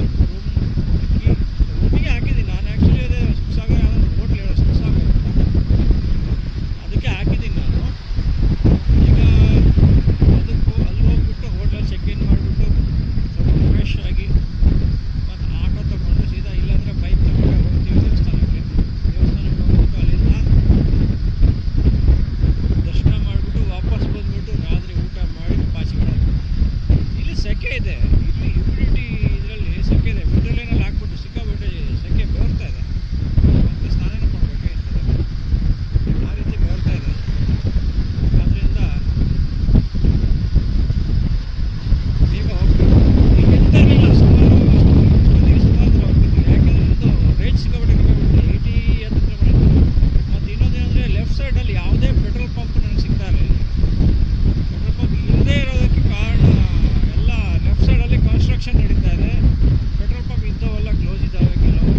ರೂಮಿಗೆ ಹಾಕಿದ್ದೀನಿ. ನಾನು ಆ್ಯಕ್ಚುಲಿ ಅದೇ ಸುಖಸಾಗರ ಯಾವುದೋ ಹೋಟ್ಲ್ ಹೇಳೋ ಸುಖಸಾಗರ ಅಂತ, ಅದಕ್ಕೆ ಹಾಕಿದ್ದೀನಿ ನಾನು. ಈಗ ಅದಕ್ಕೂ ಅಲ್ಲಿ ಹೋಗ್ಬಿಟ್ಟು ಹೋಟ್ಲಲ್ಲಿ ಚೆಕ್ ಇನ್ ಮಾಡಿಬಿಟ್ಟು ಸ್ವಲ್ಪ ಫ್ರೆಶ್ ಆಗಿ ಮತ್ತು ಆಟೋ ತೊಗೊಂಡು ಸೀದಾ, ಇಲ್ಲಾಂದರೆ ಬೈಕ್ ತೊಗೊಂಡು ಹೋಗ್ತೀವಿ ದೇವಸ್ಥಾನಕ್ಕೆ. ದೇವಸ್ಥಾನಕ್ಕೆ ಹೋಗ್ಬಿಟ್ಟು ಅಲ್ಲಿಂದ ದರ್ಶನ ಮಾಡಿಬಿಟ್ಟು ವಾಪಸ್ ಬಂದುಬಿಟ್ಟು ರಾತ್ರಿ ಊಟ ಮಾಡಿ ಪಾಚಿಗಳಾಗಿ. ಇಲ್ಲಿ ಸೆಕೆ ಇದೆ. ಇಲ್ಲಿ ಹ್ಯೂಮಿಡಿಟಿ ಇದರಲ್ಲಿ ಸೆಕೆ ಇದೆ. ವಿಂಟರ್ಲೈನಲ್ಲಿ ಹಾಕ್ಬಿಟ್ಟು ಸಿಕ್ಕಾಬಿಟ್ಟು ಸೆಕೆ ಬೆವರ್ತಾ ಇದೆ. ಮತ್ತು ಸ್ನಾನ ಮಾಡಬೇಕೇ ಇರ್ತದೆ. ಆ ರೀತಿ ಬೆವರ್ತಾ ಇದೆ. ಆದ್ದರಿಂದ ಬೇಗ ಹೋಗ್ಬೇಕು. ಈಗ ಎಂತೇನಿಲ್ಲ, ಇಷ್ಟೊತ್ತಿಗೆ ಸುಮಾರು ಹೋಗ್ತಿದ್ವಿ. ಯಾಕೆಂದರೆ ಇದು ರೇಟ್ ಸಿಕ್ಕಾಬಿಟ್ಟು 80 ಹತ್ತಿರ ಮಾಡಿದ್ದು. ಮತ್ತು ಇನ್ನೊಂದೇನೆಂದರೆ ಲೆಫ್ಟ್ ಸೈಡಲ್ಲಿ ಯಾವುದೇ ಪೆಟ್ರೋಲ್ ಪಂಪ್ ನನಗೆ ಸಿಗ್ತಾ ಇರಲಿಲ್ಲ. ಪೆಟ್ರೋಲ್ ಪಂಪ್ ಇಲ್ಲದೇ ಇರೋದಕ್ಕೆ ಕಾರಣ ಎಲ್ಲ ಲೆಫ್ಟ್ ಸೈಡಲ್ಲಿ ಕನ್ಸ್ಟ್ರಕ್ಷನ್ ನಡೀತಾ ಇದೆ. ಪೆಟ್ರೋಲ್ ಪಂಪ್ ಇದ್ದವೆಲ್ಲ ಕ್ಲೋಸ್ ಇದ್ದಾವೆ ಕೆಲವು.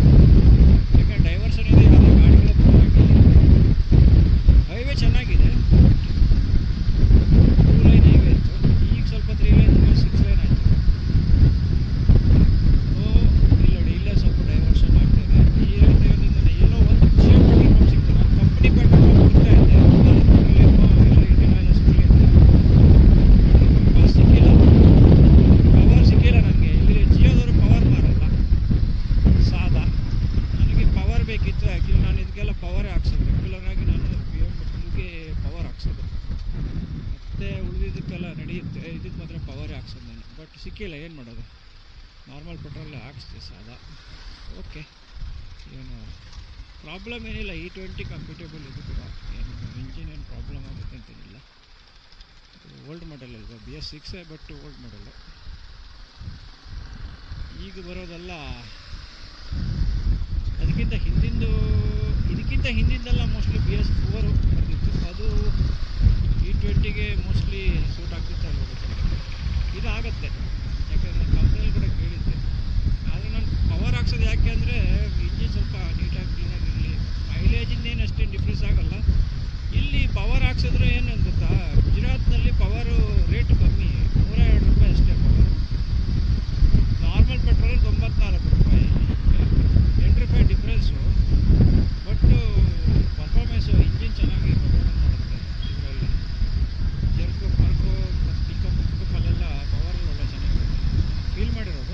ಯಾಕಂದರೆ ಡೈವರ್ಷನ್ ಇದೆ, ಯಾವುದೇ ಗಾಡಿಗಳು ಬರೋಂಗಿಲ್ಲ. ಹೈವೇ ಚೆನ್ನಾಗಿದೆ. 2 ಲೈನ್ ಹೈವೇ ಇತ್ತು, ಈಗ ಸ್ವಲ್ಪ 3 ಲೈನ್ 6 ಲೈನ್ ಆಯಿತು. ಇಲ್ಲಿ ನೋಡಿ, ಇಲ್ಲೇ ಸ್ವಲ್ಪ ಡೈವರ್ಷನ್ ಆಗ್ತಾಯಿದೆ. ಈ ರೀತಿ ಎಲ್ಲೋ ಒಂದು ಜಿಯೋ ಪೆಟ್ರೋಲ್ ಪಂಪ್ ಸಿಗ್ತದೆ. ನಾನು ಕಂಪ್ನಿ ಪೆಟ್ರೋಲ್ ಪಂಪ್ ಹುಡುಕ್ತಾ ಇದ್ದೆ. ಎಲ್ಲ ಇಂಡಿಯನ್ ಆಯಿಲ್ ಸಿಗಲಿ ಅಂತ. ಸಿಕ್ಕಿಲ್ಲ, ಪವರ್ ಸಿಕ್ಕಿಲ್ಲ ನನಗೆ. ಇಲ್ಲಿ ಜಿಯೋದವರು ಪವರ್ ಮಾರಲ್ಲ, ಸಾದಾ. ನನಗೆ ಪವರ್ ಬೇಕಿತ್ತು. ಆ್ಯಕ್ಚುಲಿ ನಾನು ಇದಕ್ಕೆಲ್ಲ ಪವರೇ ಹಾಕ್ಸೋದು. ರೆಗ್ಯುಲರ್ ಆಗಿ ನಾನು BMW-ಗೆ ಪವರ್ ಹಾಕ್ಸೋದು. ಮತ್ತು ಉಳಿದಿದ್ದಕ್ಕೆಲ್ಲ ನಡೆಯುತ್ತೆ. ಇದಕ್ಕೆ ಮಾತ್ರ ಪವರೇ ಹಾಕ್ಸೋದು ನಾನು. ಬಟ್ ಸಿಕ್ಕಿಲ್ಲ, ಏನು ಮಾಡೋದು. ನಾರ್ಮಲ್ ಪೆಟ್ರೋಲೇ ಹಾಕ್ಸ್ದೆ ಸಾದಾ. ಓಕೆ, ಏನು ಪ್ರಾಬ್ಲಮ್ ಏನಿಲ್ಲ. E20 ಕಂಫರ್ಟೇಬಲ್ ಇದು ಕೂಡ. ಏನು ಇಂಜಿನ್ ಏನು ಪ್ರಾಬ್ಲಮ್ ಆಗುತ್ತೆ ಅಂತೇನಿಲ್ಲ. ಓಲ್ಡ್ ಮಾಡೆಲ್ ಅಲ್ವಾ, BS6 ಬಟ್ ಓಲ್ಡ್ ಮಾಡೆಲ್ಲು. ಈಗ ಬರೋದೆಲ್ಲ ಅದಕ್ಕಿಂತ ಹಿಂದಿಂದೆಲ್ಲ ಮೋಸ್ಟ್ಲಿ BS4 ಬರ್ತಿತ್ತು. ಅದು E20ಗೆ ಮೋಸ್ಟ್ಲಿ ಸೂಟ್ ಆಗ್ತಿತ್ತು ಅಲ್ಲಿ ಹೋಗುತ್ತೆ. ಇದು ಆಗುತ್ತೆ, ಯಾಕೆಂದರೆ ನಾನು ಕಂಪ್ನಿಯಲ್ಲಿ ಕೂಡ ಕೇಳಿದ್ದೆ. ಆದರೆ ನಾನು ಪವರ್ ಹಾಕ್ಸೋದು ಯಾಕೆ ಅಂದರೆ ಇಂಜಿನ್ ಸ್ವಲ್ಪ ನೀಟಾಗಿ ಕ್ಲೀನಾಗಿರಲಿ. ಮೈಲೇಜಿಂದೇನು ಅಷ್ಟೇನು ಡಿಫ್ರೆನ್ಸ್ ಆಗಲ್ಲ. ಇಲ್ಲಿ ಪವರ್ ಹಾಕ್ಸಿದ್ರೆ ಏನು ಗೊತ್ತಾ, ಗುಜರಾತ್ನಲ್ಲಿ ಪವರು ರೇಟ್ ಕಮ್ಮಿ, 102 ರೂಪಾಯಿ ಅಷ್ಟೇ ಪವರ್. ನಾರ್ಮಲ್ ಪೆಟ್ರೋಲ್ 94 ರೂಪಾಯಿ, 8 ರೂಪಾಯಿ ಡಿಫ್ರೆನ್ಸು. ಬಟ್ ಪರ್ಫಾರ್ಮೆನ್ಸು ಇಂಜಿನ್ ಚೆನ್ನಾಗಿ ಪರ್ಫಾರ್ಮೆನ್ಸ್ ಮಾಡುತ್ತೆ. ಇದರಲ್ಲಿ ಜರ್ಕು ಪರ್ಕು ಮತ್ತು ಪಿಕಪ್ಪಲ್ಲೆಲ್ಲ ಪವರಲ್ಲಿ ಒಳ್ಳೆ ಚೆನ್ನಾಗಿರುತ್ತೆ. ಫೀಲ್ ಮಾಡಿರೋದು.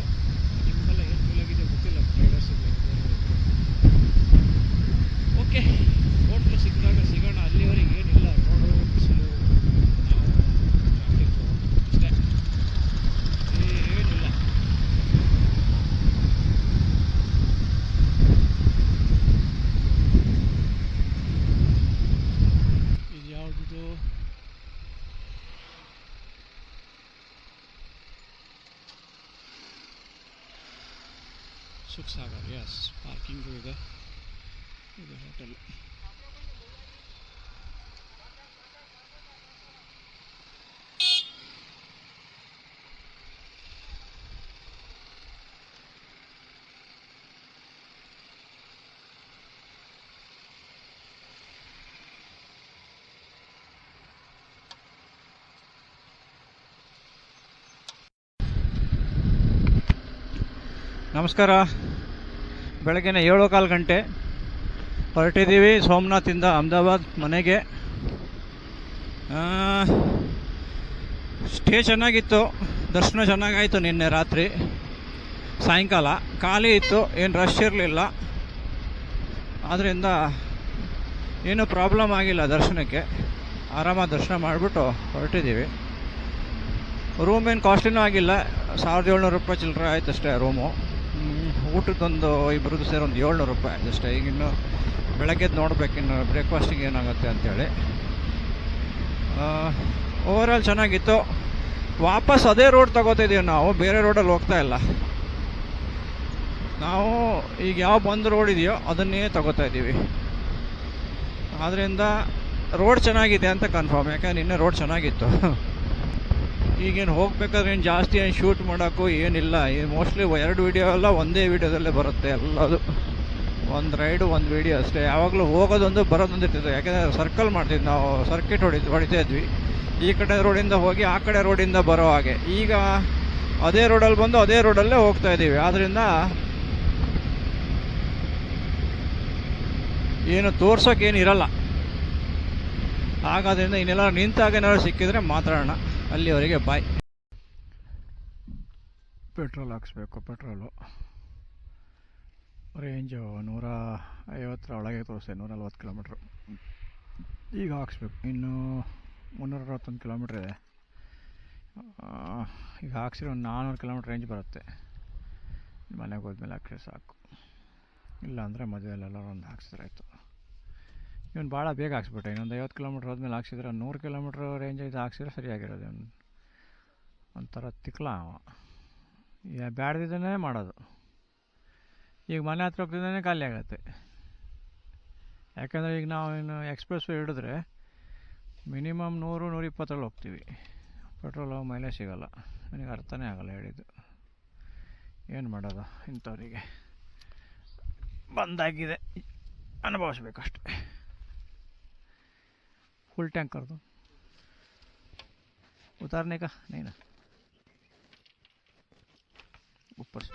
ಸಾಗರ್, ಎಸ್, ಪಾರ್ಕಿಂಗು ಇದೆ. ಇದು ಹೋಟೆಲ್. ನಮಸ್ಕಾರ. ಬೆಳಗ್ಗಿನ 7:15 ಗಂಟೆ ಹೊರಟಿದ್ದೀವಿ ಸೋಮನಾಥಿಂದ ಅಹಮದಾಬಾದ್ ಮನೆಗೆ. ಸ್ಟೇ ಚೆನ್ನಾಗಿತ್ತು, ದರ್ಶನ ಚೆನ್ನಾಗಾಯಿತು. ನಿನ್ನೆ ರಾತ್ರಿ ಸಾಯಂಕಾಲ ಖಾಲಿ ಇತ್ತು, ಏನು ರಶ್ ಇರಲಿಲ್ಲ. ಆದ್ದರಿಂದ ಏನೂ ಪ್ರಾಬ್ಲಮ್ ಆಗಿಲ್ಲ ದರ್ಶನಕ್ಕೆ. ಆರಾಮಾಗಿ ದರ್ಶನ ಮಾಡಿಬಿಟ್ಟು ಹೊರಟಿದ್ದೀವಿ. ರೂಮ್ ಏನು ಕಾಸ್ಟ್ಲಿನೂ ಆಗಿಲ್ಲ, 1700 ರೂಪಾಯಿ ಚಿಲ್ಲರೆ ಆಯ್ತು ಅಷ್ಟೇ ರೂಮು. ಊಟದ್ದೊಂದು ಇಬ್ಬರದ್ದು ಸೇರಿ ಒಂದು 700 ರೂಪಾಯಿ ಅಷ್ಟೇ. ಈಗಿನ್ನು ಬೆಳಗ್ಗೆದ್ದು ನೋಡ್ಬೇಕು ಇನ್ನು ಬ್ರೇಕ್ಫಾಸ್ಟಿಗೆ ಏನಾಗುತ್ತೆ ಅಂಥೇಳಿ. ಓವರಾಲ್ ಚೆನ್ನಾಗಿತ್ತು. ವಾಪಸ್ ಅದೇ ರೋಡ್ ತಗೋತಿದ್ದೀವಿ ನಾವು, ಬೇರೆ ರೋಡಲ್ಲಿ ಹೋಗ್ತಾ ಇಲ್ಲ. ನಾವು ಈಗ ಯಾವ ಬಂದು ರೋಡ್ ಇದೆಯೋ ಅದನ್ನೇ ತಗೋತಾ ಇದ್ದೀವಿ. ಆದ್ದರಿಂದ ರೋಡ್ ಚೆನ್ನಾಗಿದೆ ಅಂತ ಕನ್ಫರ್ಮ್, ಯಾಕಂದ್ರೆ ನಿನ್ನೆ ರೋಡ್ ಚೆನ್ನಾಗಿತ್ತು. ಈಗೇನು ಹೋಗ್ಬೇಕಾದ್ರೆ ಏನು ಜಾಸ್ತಿ ಏನು ಶೂಟ್ ಮಾಡೋಕ್ಕೂ ಏನಿಲ್ಲ. ಮೋಸ್ಟ್ಲಿ 2 ವೀಡಿಯೋ ಎಲ್ಲ ಒಂದೇ ವೀಡಿಯೋದಲ್ಲೇ ಬರುತ್ತೆ ಎಲ್ಲದು. ಒಂದು ರೈಡು ಒಂದು ವೀಡಿಯೋ ಅಷ್ಟೇ. ಯಾವಾಗಲೂ ಹೋಗೋದೊಂದು ಬರೋದೊಂದು ಇರ್ತಿತ್ತು, ಯಾಕೆಂದರೆ ಸರ್ಕಲ್ ಮಾಡ್ತಿದ್ವಿ ನಾವು, ಸರ್ಕಿಟ್ ಹೊಡಿತಾ ಇದ್ವಿ. ಈ ಕಡೆ ರೋಡಿಂದ ಹೋಗಿ ಆ ಕಡೆ ರೋಡಿಂದ ಬರೋ ಹಾಗೆ. ಈಗ ಅದೇ ರೋಡಲ್ಲಿ ಬಂದು ಅದೇ ರೋಡಲ್ಲೇ ಹೋಗ್ತಾ ಇದ್ದೀವಿ. ಆದ್ದರಿಂದ ಏನು ತೋರ್ಸೋಕ್ಕೇನು ಇರಲ್ಲ. ಹಾಗಾದ್ರಿಂದ ಇನ್ನೆಲ್ಲ ನಿಂತಾಗ ಏನಾದ್ರು ಸಿಕ್ಕಿದ್ರೆ ಮಾತಾಡೋಣ. ಅಲ್ಲಿವರೆಗೆ ಬಾಯ್. ಪೆಟ್ರೋಲ್ ಹಾಕ್ಸ್ಬೇಕು. ಪೆಟ್ರೋಲು ರೇಂಜು 150 ಒಳಗೆ ತೋರಿಸ್ತೆ, 140 ಕಿಲೋಮೀಟ್ರು. ಈಗ ಹಾಕ್ಸ್ಬೇಕು. ಇನ್ನು 361 ಕಿಲೋಮೀಟ್ರ್ ಇದೆ. ಈಗ ಹಾಕ್ಸಿರೋ ಒಂದು 400 ಕಿಲೋಮೀಟ್ರ್ ರೇಂಜ್ ಬರುತ್ತೆ. ಮನೆಗೆ ಹೋದ್ಮೇಲೆ ಹಾಕ್ಸಿದ್ರೆ ಸಾಕು. ಇಲ್ಲಾಂದರೆ ಮಧ್ಯದಲ್ಲೆಲ್ಲ ಒಂದು ಹಾಕ್ಸಿದ್ರೆ ಆಯಿತು. ಇವನು ಭಾಳ ಬೇಗ ಹಾಕ್ಸ್ಬಿಟ್ಟೆ. ಇನ್ನೊಂದು 50 ಕಿಲೋಮೀಟ್ರ್ ಹೋದ್ಮೇಲೆ ಹಾಕ್ಸಿದ್ರೆ 100 ಕಿಲೋಮೀಟ್ರ್ ರೇಂಜ್ ಇದು ಹಾಕ್ಸಿದ್ರೆ ಸರಿಯಾಗಿರೋದು. ಇವನು ಒಂಥರ ತಿಕ್ಲ ಅವ. ಈಗ ಬ್ಯಾಡ್ದಿದ್ದನೇ ಮಾಡೋದು. ಈಗ ಮನೆ ಹತ್ರ ಹೋಗ್ತಿದ್ದಾನೆ ಖಾಲಿ ಆಗುತ್ತೆ. ಯಾಕಂದರೆ ಈಗ ನಾವು ಇನ್ನು ಎಕ್ಸ್ಪ್ರೆಸ್ ವೇ ಹಿಡಿದ್ರೆ ಮಿನಿಮಮ್ 100-120 ಹೋಗ್ತೀವಿ. ಪೆಟ್ರೋಲು ಮೈಲೇಜ್ ಸಿಗೋಲ್ಲ. ನನಗೆ ಅರ್ಥನೇ ಆಗೋಲ್ಲ ಹೇಳಿದ್ದು. ಏನು ಮಾಡೋದು, ಇಂಥವರಿಗೆ ಬಂದಾಗಿದೆ, ಅನುಭವಿಸ್ಬೇಕಷ್ಟೆ. फुल टैंक कर दो, उतारने का नहीं ना, ऊपर से.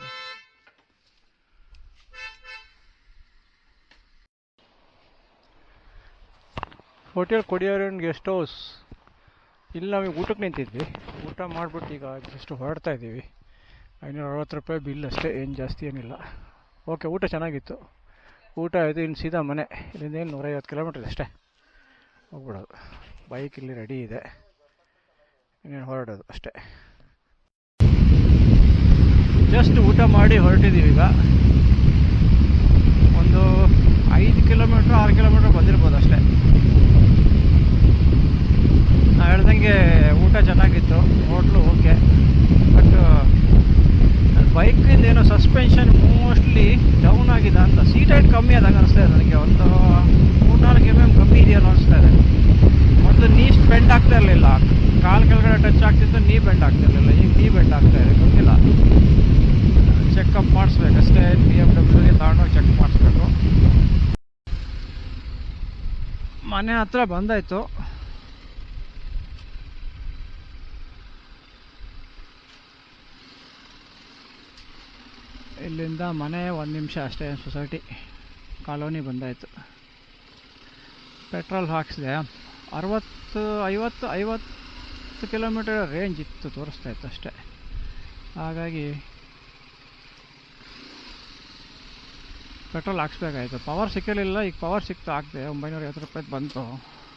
ಹೋಟೆಲ್ ಕೊಡಿಯಾರನ್ ಗೆಸ್ಟ್ ಹೌಸ್. ಇಲ್ಲಿ ನಾವು ಊಟಕ್ಕೆ ನಿಂತಿದ್ವಿ. ಊಟ ಮಾಡಿಬಿಟ್ಟು ಈಗ ಜಸ್ಟ್ ಹೊರಡ್ತಾ ಇದ್ದೀವಿ. 560 ರೂಪಾಯಿ ಬಿಲ್ ಅಷ್ಟೇ, ಏನು ಜಾಸ್ತಿ ಏನಿಲ್ಲ. ಓಕೆ, ಊಟ ಚೆನ್ನಾಗಿತ್ತು. ಊಟ ಆಯಿತು. ಇನ್ನು ಸೀದಾ ಮನೆ. ಇಲ್ಲಿಂದ ಏನು 150 ಕಿಲೋಮೀಟ್ರ್ ಅಷ್ಟೇ, ಹೋಗ್ಬಿಡೋದು. ಬೈಕ್ ಇಲ್ಲಿ ರೆಡಿ ಇದೆ, ಇನ್ನೇನು ಹೊರಡೋದು ಅಷ್ಟೇ. ಜಸ್ಟ್ ಊಟ ಮಾಡಿ ಹೊರಟಿದ್ದೀವಿ. ಈಗ ಒಂದು 5 ಕಿಲೋಮೀಟ್ರ್ 6 ಕಿಲೋಮೀಟ್ರ್ ಬಂದಿರ್ಬೋದು ಅಷ್ಟೇ. ನಾವು ಹೇಳ್ದಂಗೆ ಊಟ ಚೆನ್ನಾಗಿತ್ತು, ಹೋಟ್ಲು ಓಕೆ. ಬಟ್ ಬೈಕಿಂದ ಏನೋ ಸಸ್ಪೆನ್ಷನ್ ಮೋಸ್ಟ್ಲಿ ಡೌನ್ ಆಗಿದೆ ಅಂತ. ಸೀಟ್ ಹೈಟ್ ಕಮ್ಮಿ ಆದಾಗ ಅನಿಸ್ತಾ ಇದೆ ನನಗೆ. ಒಂದು 3-4 mm ಕಮ್ಮಿ ಇದೆಯಲ್ಲ ಅನಿಸ್ತಾ ಇದೆ. ಮೊದಲು ನೀ ಬೆಂಡ್ ಆಗ್ತಾ ಇರಲಿಲ್ಲ, ಕಾಲು ಕೆಳಗಡೆ ಟಚ್ ಆಗ್ತಿತ್ತು, ನೀ ಬೆಂಡ್ ಆಗ್ತಾ ಇರಲಿಲ್ಲ. ಈಗ ನೀ ಬೆಂಡ್ ಆಗ್ತಾ ಇದೆ, ಗೊತ್ತಿಲ್ಲ. ಚೆಕಪ್ ಮಾಡಿಸ್ಬೇಕಷ್ಟೇ. BMW ತಗೊಂಡೋಗಿ ಚೆಕ್ ಮಾಡಿಸ್ಬೇಕು. ಮನೆ ಹತ್ರ ಬಂದಾಯಿತು. ಇಲ್ಲಿಂದ ಮನೆ 1 ನಿಮಿಷ ಅಷ್ಟೇ. ಸೊಸೈಟಿ ಕಾಲೋನಿ ಬಂದಾಯಿತು. ಪೆಟ್ರೋಲ್ ಹಾಕ್ಸಿದೆ. 50 ಕಿಲೋಮೀಟರ್ ರೇಂಜ್ ಇತ್ತು, ತೋರಿಸ್ತಾ ಇತ್ತು ಅಷ್ಟೇ. ಹಾಗಾಗಿ ಪೆಟ್ರೋಲ್ ಹಾಕ್ಸ್ಬೇಕಾಯ್ತು. ಪವರ್ ಸಿಕ್ಕಲಿಲ್ಲ. ಈಗ ಪವರ್ ಸಿಕ್ತು, ಹಾಕಿದೆ. 950 ರೂಪಾಯಿ ಬಂತು.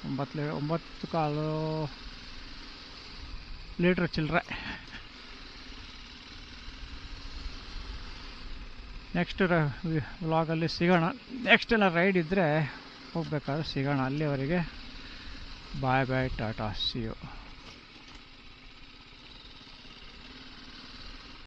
9.25 ಲೀಟ್ರ್ ಚಿಲ್ಲರೆ. ನೆಕ್ಸ್ಟ್ ವ್ಲಾಗಲ್ಲಿ ಸಿಗೋಣ. ನೆಕ್ಸ್ಟ್ ಎಲ್ಲ ರೈಡ್ ಇದ್ದರೆ ಹೋಗ್ಬೇಕಾದ್ರೆ ಸಿಗೋಣ. ಅಲ್ಲಿವರೆಗೆ ಬಾಯ್ ಬಾಯ್, ಟಾಟಾ, ಸಿ ಯು.